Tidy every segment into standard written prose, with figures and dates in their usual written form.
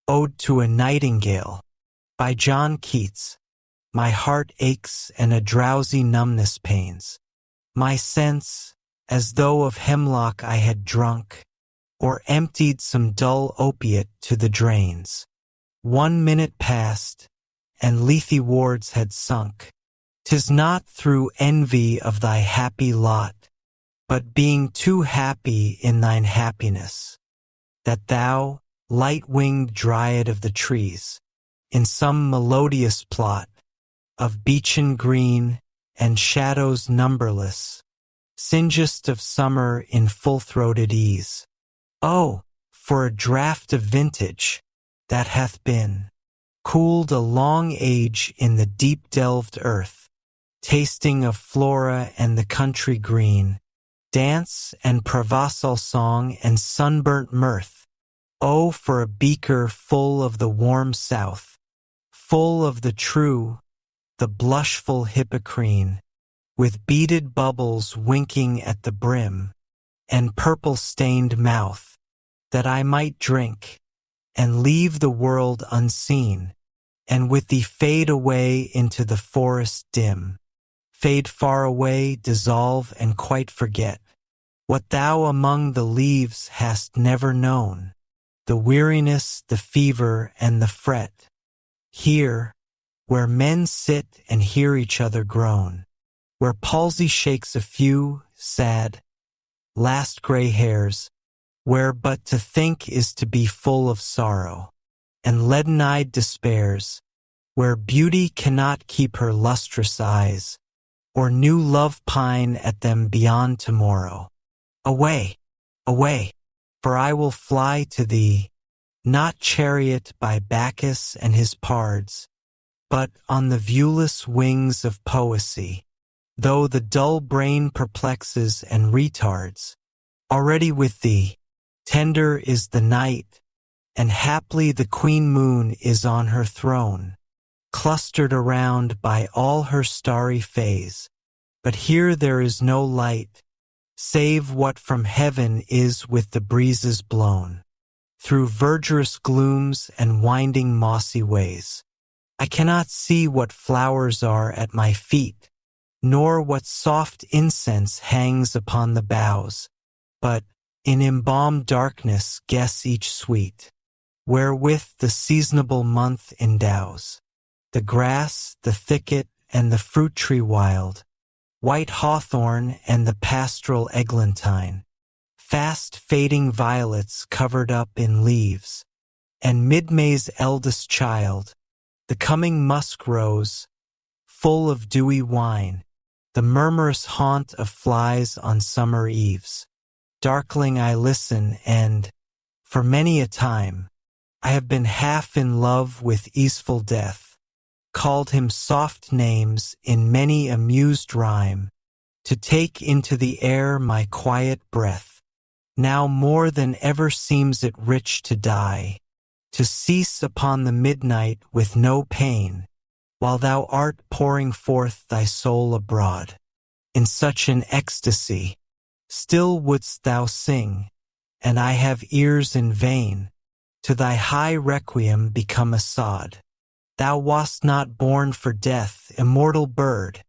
Ode to a Nightingale by John Keats. My heart aches and a drowsy numbness pains my sense, as though of hemlock I had drunk, or emptied some dull opiate to the drains. 1 minute passed, and lethe wards had sunk. 'Tis not through envy of thy happy lot, but being too happy in thine happiness, that thou, light-winged dryad of the trees, in some melodious plot of beechen green and shadows numberless, singest of summer in full-throated ease. Oh, for a draught of vintage that hath been cooled a long age in the deep-delved earth, tasting of flora and the country green, dance and provençal song and sunburnt mirth. Oh, for a beaker full of the warm south, full of the true, the blushful hippocrene, with beaded bubbles winking at the brim, and purple-stained mouth, that I might drink, and leave the world unseen, and with thee fade away into the forest dim, fade far away, dissolve, and quite forget what thou among the leaves hast never known, the weariness, the fever, and the fret. Here, where men sit and hear each other groan, where palsy shakes a few, sad, last gray hairs, where but to think is to be full of sorrow, and leaden-eyed despairs, where beauty cannot keep her lustrous eyes, or new love pine at them beyond tomorrow. Away, away, for I will fly to thee, not chariot by Bacchus and his pards, but on the viewless wings of poesy, though the dull brain perplexes and retards. Already with thee, tender is the night, and haply the queen moon is on her throne, clustered around by all her starry fays. But here there is no light, save what from heaven is with the breezes blown, through verdurous glooms and winding mossy ways. I cannot see what flowers are at my feet, nor what soft incense hangs upon the boughs, but, in embalmed darkness, guess each sweet, wherewith the seasonable month endows, the grass, the thicket, and the fruit-tree wild, white hawthorn and the pastoral eglantine, fast fading violets covered up in leaves, and mid-May's eldest child, the coming musk rose, full of dewy wine, the murmurous haunt of flies on summer eves. Darkling I listen, and, for many a time, I have been half in love with easeful death, called him soft names in many a mused rhyme, to take into the air my quiet breath. Now more than ever seems it rich to die, to cease upon the midnight with no pain, while thou art pouring forth thy soul abroad, in such an ecstasy. Still wouldst thou sing, and I have ears in vain, to thy high requiem become a sod. Thou wast not born for death, immortal bird,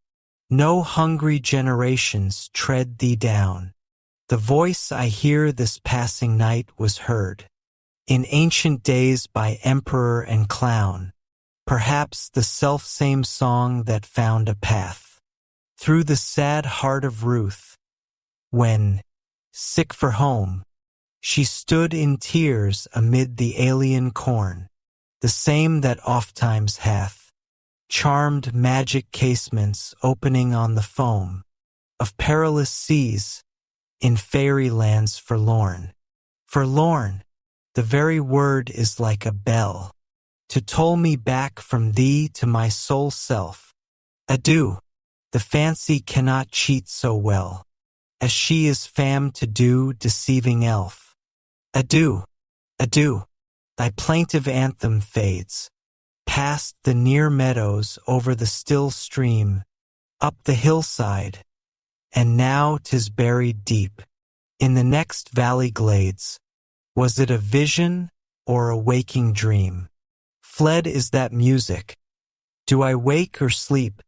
no hungry generations tread thee down. The voice I hear this passing night was heard, in ancient days by emperor and clown, perhaps the self-same song that found a path through the sad heart of Ruth, when, sick for home, she stood in tears amid the alien corn, the same that ofttimes hath charmed magic casements opening on the foam of perilous seas in fairy lands forlorn. Forlorn, the very word is like a bell, to toll me back from thee to my sole self. Adieu, the fancy cannot cheat so well, as she is famed to do, deceiving elf. Adieu, adieu, thy plaintive anthem fades, past the near meadows, over the still stream, up the hillside, and now 'tis buried deep in the next valley glades. Was it a vision, or a waking dream. Fled is that music. Do I wake or sleep?